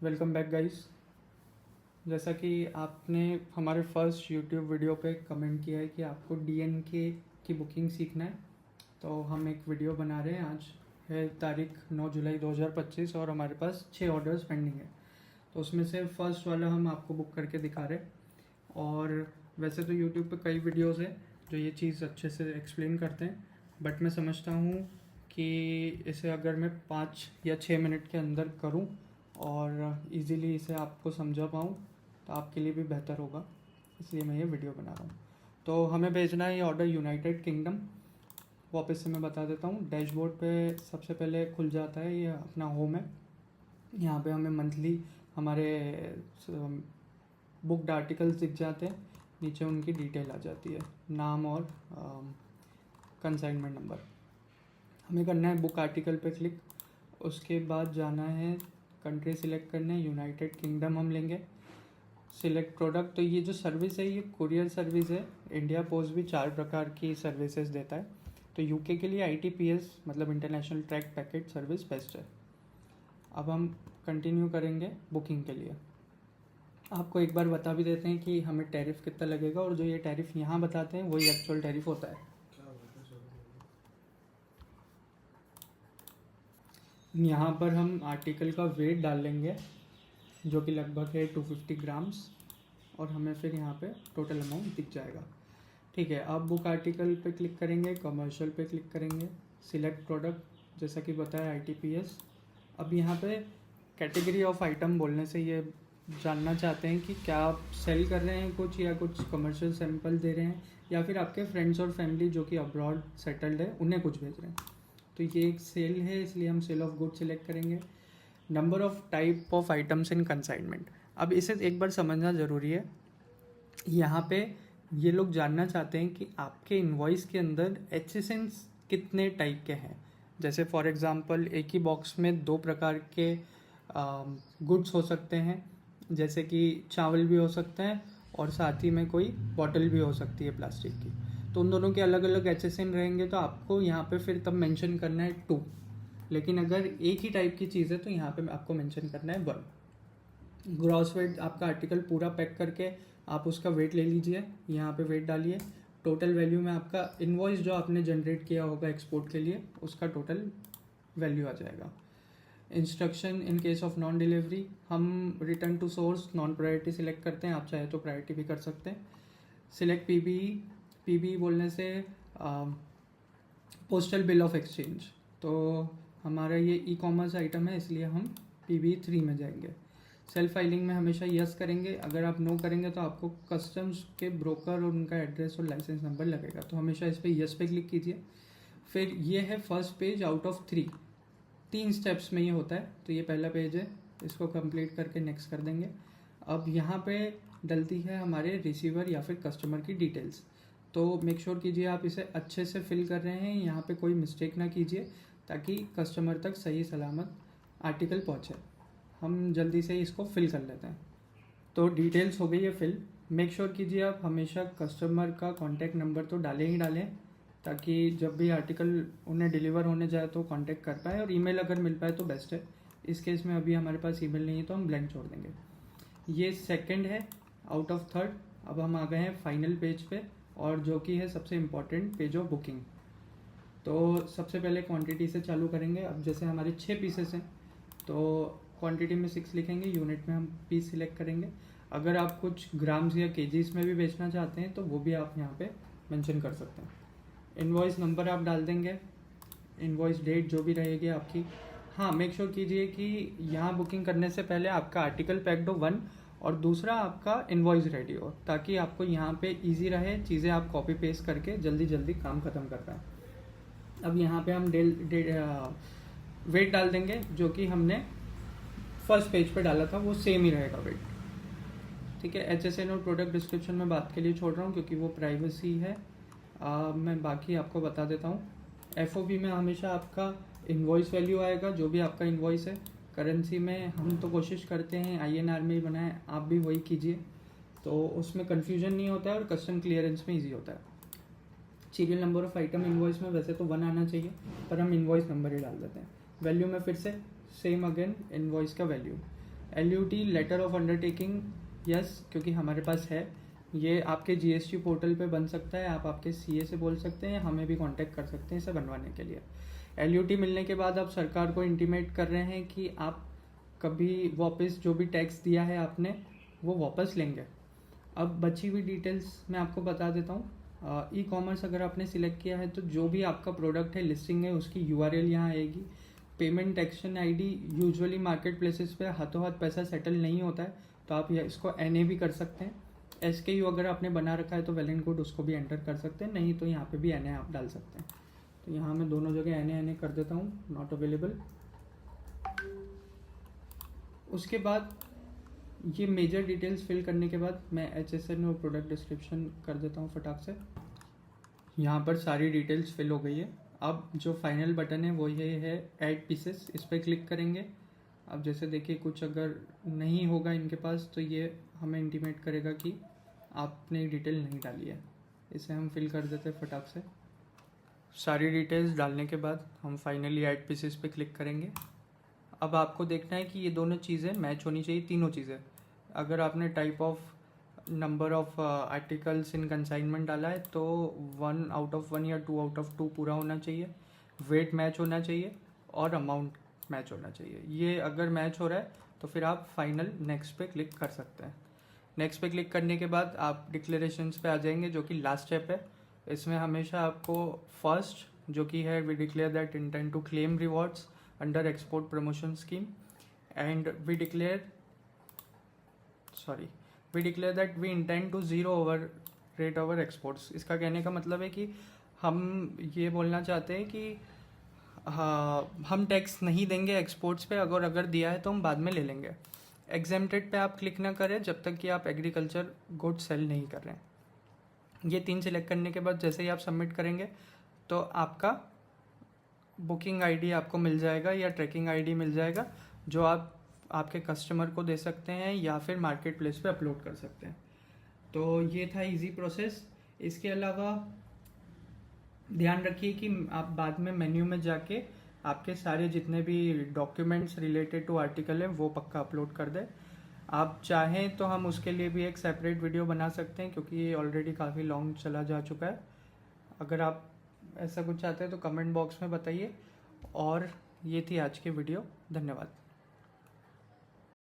Welcome back guys. जैसा कि आपने हमारे फर्स्ट यूट्यूब वीडियो पे कमेंट किया है कि आपको डीएनके की बुकिंग सीखना है, तो हम एक वीडियो बना रहे हैं। आज है तारीख 9 जुलाई 2025 और हमारे पास 6 ऑर्डर्स पेंडिंग है। तो उसमें से फर्स्ट वाला हम आपको बुक करके दिखा रहे हैं। और वैसे तो यूट्यूब पे कई वीडियोस है जो ये चीज़ अच्छे से एक्सप्लेन करते हैं, बट मैं समझता हूँ कि इसे अगर मैं 5 या 6 मिनट के अंदर करूँ और इजीली इसे आपको समझा पाऊँ तो आपके लिए भी बेहतर होगा, इसलिए मैं ये वीडियो बना रहा हूँ। तो हमें भेजना है ये ऑर्डर यूनाइटेड किंगडम। वापस से मैं बता देता हूँ, डैशबोर्ड पे सबसे पहले खुल जाता है, ये अपना होम है। यहाँ पे हमें मंथली हमारे बुकड आर्टिकल्स दिख जाते हैं, नीचे उनकी डिटेल आ जाती है, नाम और कंसाइनमेंट नंबर। हमें करना है बुक आर्टिकल पे क्लिक, उसके बाद जाना है कंट्री सिलेक्ट करना है, यूनाइटेड किंगडम हम लेंगे। सिलेक्ट प्रोडक्ट, तो ये जो सर्विस है ये कुरियर सर्विस है। इंडिया पोस्ट भी 4 प्रकार की सर्विसेज देता है, तो यूके के लिए ITPS मतलब international track packet service best है। अब हम कंटिन्यू करेंगे बुकिंग के लिए। आपको एक बार बता भी देते हैं कि हमें टैरिफ कितना लगेगा, और जो ये टैरिफ यहाँ बताते हैं वही एक्चुअल टैरिफ होता है। यहाँ पर हम आर्टिकल का वेट डाल लेंगे जो कि लगभग है 250 ग्राम्स, और हमें फिर यहाँ पे टोटल अमाउंट दिख जाएगा। ठीक है, अब बुक आर्टिकल पे क्लिक करेंगे, कमर्शियल पे क्लिक करेंगे, सिलेक्ट प्रोडक्ट जैसा कि बताया ITPS। अब यहाँ पे कैटेगरी ऑफ आइटम बोलने से ये जानना चाहते हैं कि क्या आप सेल कर रहे हैं कुछ, या कुछ कमर्शियल सैंपल दे रहे हैं, या फिर आपके फ्रेंड्स और फैमिली जो कि अब्रॉड सेटल्ड है उन्हें कुछ भेज रहे हैं। तो ये एक सेल है, इसलिए हम सेल ऑफ गुड सिलेक्ट करेंगे। Number of type of items in consignment, अब इसे एक बार समझना ज़रूरी है। यहाँ पे ये लोग जानना चाहते हैं कि आपके इनवॉइस के अंदर HSNs कितने टाइप के हैं। जैसे फॉर एग्जांपल एक ही बॉक्स में 2 प्रकार के गुड्स हो सकते हैं, जैसे कि चावल भी हो सकते हैं और साथ ही में कोई बॉटल भी हो सकती है प्लास्टिक की। तो उन दोनों के अलग अलग HSN रहेंगे, तो आपको यहाँ पे फिर तब मेंशन करना है 2। लेकिन अगर एक ही टाइप की चीज़ है तो यहाँ पे आपको मेंशन करना है 1। ग्रॉस वेट, आपका आर्टिकल पूरा पैक करके आप उसका वेट ले लीजिए, यहाँ पे वेट डालिए। टोटल वैल्यू में आपका इनवॉइस जो आपने जनरेट किया होगा एक्सपोर्ट के लिए उसका टोटल वैल्यू आ जाएगा। Instruction in case of non delivery, हम return to source non priority select करते हैं, आप चाहे तो प्रायोरिटी भी कर सकते हैं। सिलेक्ट PBE बोलने से पोस्टल बिल ऑफ एक्सचेंज, तो हमारा ये E-कॉमर्स आइटम है इसलिए हम PBE 3 में जाएंगे। सेल्फ फाइलिंग में हमेशा यस करेंगे, अगर आप नो करेंगे तो आपको कस्टम्स के ब्रोकर और उनका एड्रेस और लाइसेंस नंबर लगेगा, तो हमेशा इस पर यस पे क्लिक कीजिए। फिर ये है first page out of 3 steps में ये होता है, तो ये पहला पेज है, इसको कंप्लीट करके नेक्स्ट कर देंगे। अब यहाँ पे डलती है हमारे रिसीवर या फिर कस्टमर की डिटेल्स, तो मेक श्योर कीजिए आप इसे अच्छे से फिल कर रहे हैं, यहाँ पे कोई मिस्टेक ना कीजिए ताकि कस्टमर तक सही सलामत आर्टिकल पहुँचे। हम जल्दी से इसको फिल कर लेते हैं। तो डिटेल्स हो गई है फिल। मेक श्योर कीजिए आप हमेशा कस्टमर का कॉन्टैक्ट नंबर तो डालें ही डालें, ताकि जब भी आर्टिकल उन्हें डिलीवर होने जाए तो कांटेक्ट कर पाए, और ईमेल अगर मिल पाए तो बेस्ट है। इस केस में अभी हमारे पास ईमेल नहीं है तो हम ब्लैंक छोड़ देंगे। ये सेकंड है आउट ऑफ 3। अब हम आ गए हैं फाइनल पेज पे, और जो कि है सबसे इम्पॉर्टेंट पेज ऑफ बुकिंग। तो सबसे पहले क्वांटिटी से चालू करेंगे। अब जैसे हमारे 6 पीसेस हैं तो क्वांटिटी में 6 लिखेंगे, यूनिट में हम पीस सिलेक्ट करेंगे। अगर आप कुछ ग्राम्स या केजीज में भी बेचना चाहते हैं तो वो भी आप यहाँ पे मेंशन कर सकते हैं। इनवॉइस नंबर आप डाल देंगे, इनवॉइस डेट जो भी रहेगी आपकी। हाँ, मेक श्योर कीजिए कि यहाँ बुकिंग करने से पहले आपका आर्टिकल पैक्ड हो 1, और दूसरा आपका इनवॉइस रेडी हो, ताकि आपको यहाँ पे इजी रहे, चीज़ें आप कॉपी पेस्ट करके जल्दी जल्दी काम ख़त्म कर पाएँ। अब यहाँ पे हम वेट डाल देंगे, जो कि हमने फर्स्ट पेज पे डाला था वो सेम ही रहेगा वेट। ठीक है, HSN और प्रोडक्ट डिस्क्रिप्शन में बात के लिए छोड़ रहा हूँ क्योंकि वो प्राइवेसी है। मैं बाकी आपको बता देता हूँ। FOB में हमेशा आपका इनवॉइस वैल्यू आएगा, जो भी आपका इनवॉइस है। करेंसी में हम तो कोशिश करते हैं INR में ही बनाएं, आप भी वही कीजिए, तो उसमें कन्फ्यूजन नहीं होता है और कस्टम क्लियरेंस में ईजी होता है। Serial number of item invoice में वैसे तो 1 आना चाहिए, पर हम इनवॉइस नंबर ही डाल देते हैं। वैल्यू में फिर से सेम अगेन इनवॉइस का value. LUT letter of undertaking, yes, क्योंकि हमारे पास है। ये आपके GST पोर्टल पे बन सकता है, आप आपके CA से बोल सकते हैं, हमें भी कांटेक्ट कर सकते हैं इसे बनवाने के लिए। LUT मिलने के बाद आप सरकार को इंटीमेट कर रहे हैं कि आप कभी वापस जो भी टैक्स दिया है आपने वो वापस लेंगे। अब बची हुई डिटेल्स मैं आपको बता देता हूँ। ई-कॉमर्स अगर आपने सिलेक्ट किया है तो जो भी आपका प्रोडक्ट है, लिस्टिंग है, उसकी URL यहाँ आएगी। Payment action ID, usually market places पे हाथों हाथ पैसा सेटल नहीं होता है, तो आप इसको NA भी कर सकते हैं। SKU अगर आपने बना रखा है तो वेल एंड गुड, उसको भी एंटर कर सकते हैं, नहीं तो यहाँ पे भी NA आप डाल सकते हैं। तो यहाँ मैं दोनों जगह NA कर देता हूँ, नॉट अवेलेबल। उसके बाद ये मेजर डिटेल्स फिल करने के बाद मैं HSN और प्रोडक्ट डिस्क्रिप्शन कर देता हूँ फटाक से। यहाँ पर सारी डिटेल्स फिल हो गई है। अब जो फाइनल बटन है वो ये है ऐड पीसेस, इस पर क्लिक करेंगे। अब जैसे देखिए कुछ अगर नहीं होगा इनके पास तो ये हमें इंटीमेट करेगा कि आपने डिटेल नहीं डाली है। इसे हम फिल कर देते हैं फटाक से। सारी डिटेल्स डालने के बाद हम फाइनली ऐड पीसेस पे क्लिक करेंगे। अब आपको देखना है कि ये दोनों चीज़ें मैच होनी चाहिए, तीनों चीज़ें। अगर आपने type of number of articles in consignment डाला है तो 1 आउट ऑफ 1 या 2 आउट ऑफ 2 पूरा होना चाहिए, वेट मैच होना चाहिए और अमाउंट मैच होना चाहिए। ये अगर मैच हो रहा है तो फिर आप फाइनल नेक्स्ट पे क्लिक कर सकते हैं। नेक्स्ट पे क्लिक करने के बाद आप डिक्लेरेशंस पे आ जाएंगे, जो कि लास्ट स्टेप है। इसमें हमेशा आपको फर्स्ट जो कि है, we declare that intent to claim rewards under export promotion scheme and we declare that we intend to zero over rate over exports. इसका कहने का मतलब है कि हम ये बोलना चाहते हैं कि हाँ, हम टैक्स नहीं देंगे एक्सपोर्ट्स पे, अगर दिया है तो हम बाद में ले लेंगे। एग्जेम्प्टेड पे आप क्लिक ना करें जब तक कि आप एग्रीकल्चर गुड्स सेल नहीं कर रहे हैं। ये 3 सिलेक्ट करने के बाद जैसे ही आप सबमिट करेंगे तो आपका बुकिंग ID आपको मिल जाएगा या ट्रैकिंग ID मिल जाएगा, जो आप आपके कस्टमर को दे सकते हैं या फिर मार्केट प्लेस पर अपलोड कर सकते हैं। तो ये था इजी प्रोसेस। इसके अलावा ध्यान रखिए कि आप बाद में मेन्यू में जाके आपके सारे जितने भी डॉक्यूमेंट्स रिलेटेड टू आर्टिकल है वो पक्का अपलोड कर दें। आप चाहें तो हम उसके लिए भी एक सेपरेट वीडियो बना सकते हैं, क्योंकि ये ऑलरेडी काफ़ी लॉन्ग चला जा चुका है। अगर आप ऐसा कुछ चाहते हैं तो कमेंट बॉक्स में बताइए। और ये थी आज की वीडियो, धन्यवाद।